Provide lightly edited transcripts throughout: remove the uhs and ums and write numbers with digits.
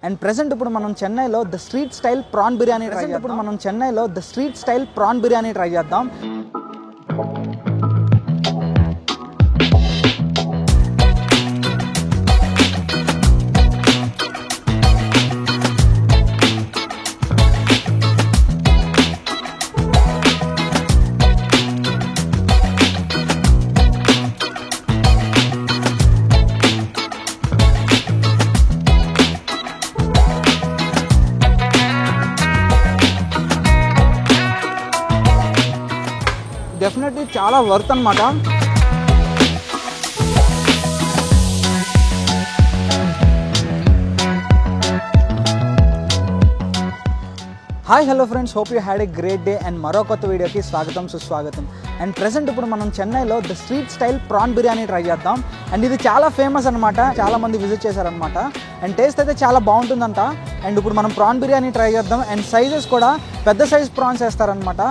And present ఇప్పుడు మనం చెన్నైలో the street style prawn biryani try చేద్దాం. డెఫినెట్లీ చాలా వర్త్ అన్నమాట. Hi hello friends, hope you had a great day. And మరో కొత్త వీడియోకి స్వాగతం సుస్వాగతం. అండ్ ప్రెసెంట్ ఇప్పుడు మనం చెన్నైలో the street style prawn biryani try చేద్దాం. అండ్ ఇది చాలా ఫేమస్ అనమాట, చాలామంది విజిట్ చేశారనమాట. అండ్ టేస్ట్ అయితే చాలా బాగుంటుందంట. అండ్ ఇప్పుడు మనం ప్రాన్ బిర్యానీ ట్రై చేద్దాం. అండ్ సైజెస్ కూడా పెద్ద సైజ్ ప్రాన్స్ వేస్తారనమాట.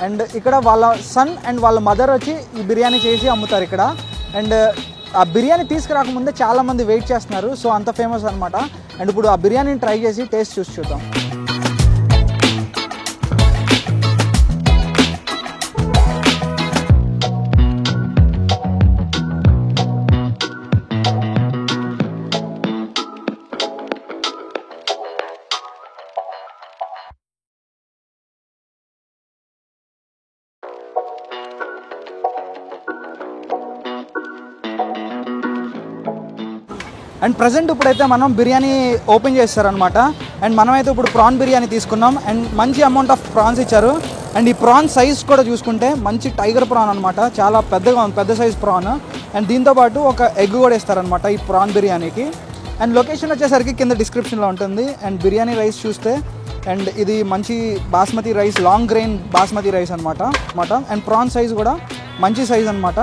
అండ్ ఇక్కడ వాళ్ళ సన్ అండ్ వాళ్ళ మదర్ వచ్చి ఈ బిర్యానీ చేసి అమ్ముతారు ఇక్కడ. అండ్ ఆ బిర్యానీ తీసుకురాకముందే చాలామంది వెయిట్ చేస్తున్నారు, సో అంత ఫేమస్ అనమాట. అండ్ ఇప్పుడు ఆ బిర్యానీని ట్రై చేసి టేస్ట్ చూద్దాం. అండ్ ప్రజెంట్ ఇప్పుడైతే మనం బిర్యానీ ఓపెన్ చేస్తారనమాట. అండ్ మనమైతే ఇప్పుడు ప్రాన్ బిర్యానీ తీసుకున్నాం. అండ్ మంచి అమౌంట్ ఆఫ్ ప్రాన్స్ ఇచ్చారు. అండ్ ఈ ప్రాన్ సైజ్ కూడా చూసుకుంటే మంచి టైగర్ ప్రాన్ అనమాట, చాలా పెద్దగా ఉంది, పెద్ద సైజ్ ప్రాన్. అండ్ దీంతోపాటు ఒక ఎగ్ కూడా ఇస్తారనమాట ఈ ప్రాన్ బిర్యానీకి. అండ్ లొకేషన్ వచ్చేసరికి కింద డిస్క్రిప్షన్లో ఉంటుంది. అండ్ బిర్యానీ రైస్ చూస్తే, అండ్ ఇది మంచి basmati rice, long grain basmati rice అనమాట. అండ్ ప్రాన్ సైజ్ కూడా మంచి సైజ్ అనమాట.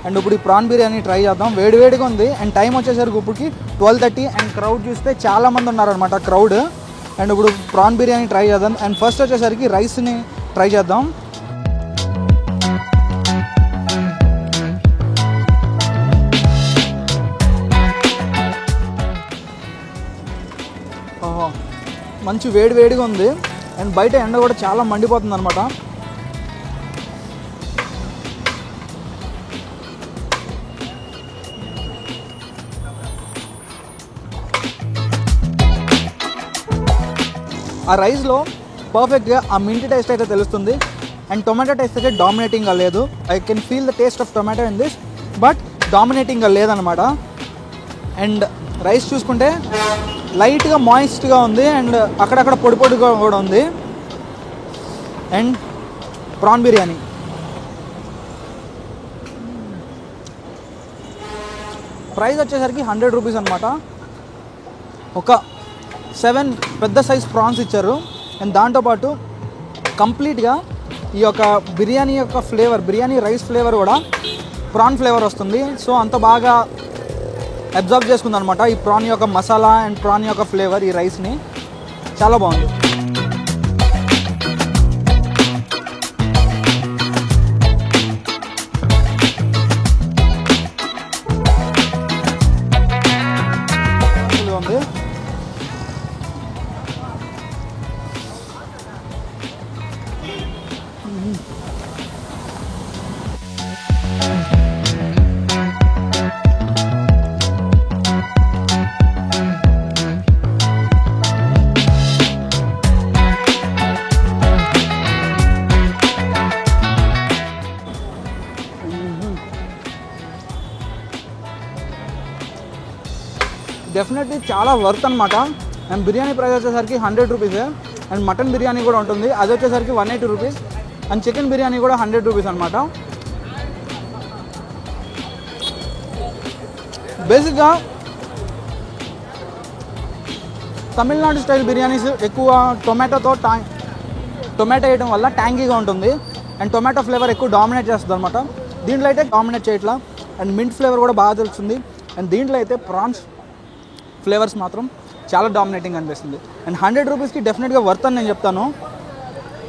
అండ్ ఇప్పుడు ఈ ప్రాన్ బిర్యానీ ట్రై చేద్దాం. వేడివేడిగా ఉంది. అండ్ టైం వచ్చేసరికి ఇప్పటికి 12:30. అండ్ క్రౌడ్ చూస్తే చాలామంది ఉన్నారనమాట, క్రౌడ్. అండ్ ఇప్పుడు ప్రాన్ బిర్యానీ ట్రై చేద్దాం. అండ్ ఫస్ట్ వచ్చేసరికి రైస్ని ట్రై చేద్దాం. ఓహో, మంచి వేడివేడిగా ఉంది. అండ్ బయట ఎండ కూడా చాలా మండిపోతుంది అనమాట. ఆ రైస్లో పర్ఫెక్ట్గా ఆ మింట్ టేస్ట్ అయితే తెలుస్తుంది. అండ్ టొమాటో టేస్ట్ అయితే డామినేటింగ్గా లేదు. I can feel the taste of tomato in this, but డామినేటింగ్గా లేదనమాట. అండ్ రైస్ చూసుకుంటే లైట్గా మాయిస్ట్గా ఉంది. అండ్ అక్కడక్కడ పొడి పొడిగా కూడా ఉంది. అండ్ ప్రాన్ బిర్యానీ ప్రైస్ వచ్చేసరికి 100 రూపీస్ అనమాట. ఒక 7 పెద్ద సైజ్ ప్రాన్స్ ఇచ్చారు. అండ్ దాంతోపాటు కంప్లీట్గా ఈ యొక్క బిర్యానీ యొక్క ఫ్లేవర్, బిర్యానీ రైస్ ఫ్లేవర్ కూడా ప్రాన్ ఫ్లేవర్ వస్తుంది. సో అంత బాగా అబ్జర్వ్ చేసుకుంది అనమాట ఈ ప్రాన్ యొక్క మసాలా అండ్ ప్రాన్ యొక్క ఫ్లేవర్ ఈ రైస్ని. చాలా బాగుంది. ఉంది. డెఫినెట్లీ చాలా వర్త్ అనమాట. అండ్ బిర్యానీ ప్రైస్ వచ్చేసరికి 100 రూపీసే. అండ్ మటన్ బిర్యానీ కూడా ఉంటుంది, అది వచ్చేసరికి 180 రూపీస్. అండ్ చికెన్ బిర్యానీ కూడా 100 రూపీస్ అనమాట. బేసిక్గా తమిళనాడు స్టైల్ బిర్యానీస్ ఎక్కువ టొమాటో వేయడం వల్ల ట్యాంగీగా ఉంటుంది. అండ్ టొమాటో ఫ్లేవర్ ఎక్కువ డామినేట్ చేస్తుంది అనమాట. దీంట్లో అయితే డామినేట్ చేయట్లా. అండ్ మింట్ ఫ్లేవర్ కూడా బాగా తెలుస్తుంది. అండ్ దీంట్లో అయితే ప్రాన్స్ ఫ్లేవర్స్ మాత్రం చాలా డామినేటింగ్ అనిపిస్తుంది. అండ్ 100 రూపీస్కి డెఫినెట్గా వర్త్ అని నేను చెప్తాను.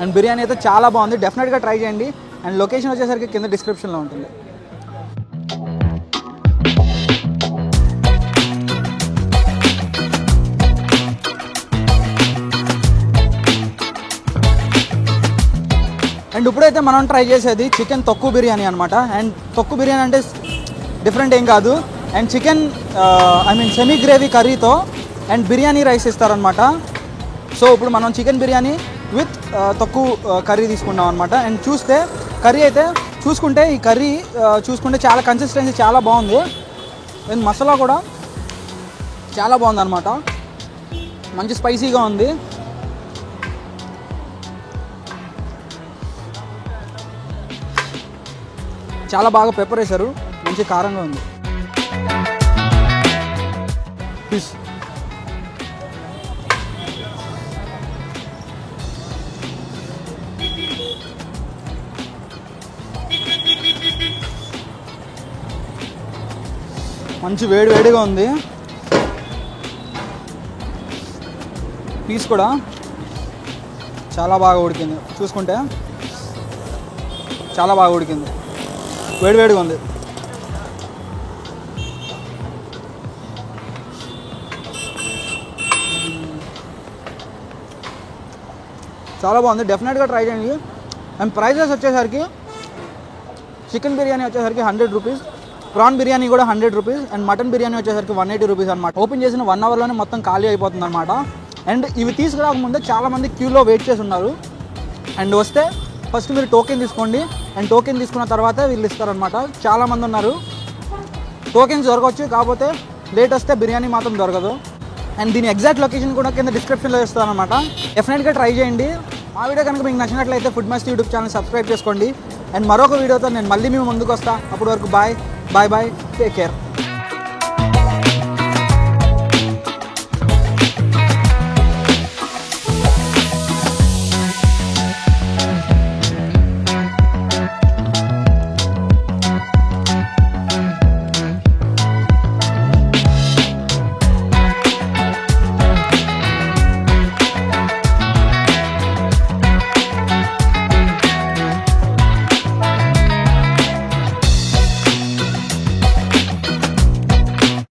అండ్ బిర్యానీ అయితే చాలా బాగుంది, డెఫినెట్గా ట్రై చేయండి. అండ్ లొకేషన్ వచ్చేసరికి కింద డిస్క్రిప్షన్లో ఉంటుంది. అండ్ ఇప్పుడైతే మనం ట్రై చేసేది చికెన్ తొక్కు బిర్యానీ అనమాట. అండ్ తొక్కు బిర్యానీ అంటే డిఫరెంట్ ఏం కాదు. అండ్ చికెన్ సెమీ గ్రేవీ కర్రీతో అండ్ బిర్యానీ రైస్ ఇస్తారనమాట. సో ఇప్పుడు మనం చికెన్ బిర్యానీ విత్ తొక్కు కర్రీ తీసుకున్నాం అనమాట. అండ్ చూస్తే కర్రీ అయితే ఈ కర్రీ చూసుకుంటే చాలా కన్సిస్టెన్సీ చాలా బాగుంది. అండ్ మసాలా కూడా చాలా బాగుంది అనమాట. మంచి స్పైసీగా ఉంది. చాలా బాగా పెప్పర్ వేశారు. మంచి కారంగా ఉంది. పీస్ మంచి వేడిగా ఉంది. పీస్ కూడా చాలా బాగా ఉడికింది. చూసుకుంటే చాలా బాగా ఉడికింది. వేడిగా ఉంది. చాలా బాగుంది. డెఫినెట్గా ట్రై చేయండి. అండ్ ప్రైజెస్ వచ్చేసరికి చికెన్ బిర్యానీ వచ్చేసరికి 100 రూపీస్, ప్రాన్ బిర్యానీ కూడా 100 రూపీస్, అండ్ మటన్ బిర్యానీ వచ్చేసరికి 180 రూపీస్ అనమాట. ఓపెన్ చేసిన 1 అవర్లోనే మొత్తం ఖాళీ అయిపోతుంది అనమాట. అండ్ ఇవి తీసుకురాకముందే చాలామంది క్యూలో వెయిట్ చేసి ఉన్నారు. అండ్ వస్తే ఫస్ట్ మీరు టోకెన్ తీసుకోండి. అండ్ టోకెన్ తీసుకున్న తర్వాత వీళ్ళు ఇస్తారనమాట. చాలామంది ఉన్నారు. టోకెన్స్ దొరకవచ్చు, కాకపోతే లేట్ వస్తే బిర్యానీ మాత్రం దొరకదు. అండ్ దీని ఎగ్జాక్ట్ లొకేషన్ కూడా కింద డిస్క్రిప్షన్లో ఇస్తారనమాట. డెఫినెట్గా ట్రై చేయండి. మా వీడియో కనుక మీకు నచ్చినట్లయితే food must YouTube channel subscribe చేసుకోండి. అండ్ మరొక వీడియోతో నేను మళ్ళీ మేము ముందుకు వస్తాను. అప్పటి వరకు బాయ్. Take care.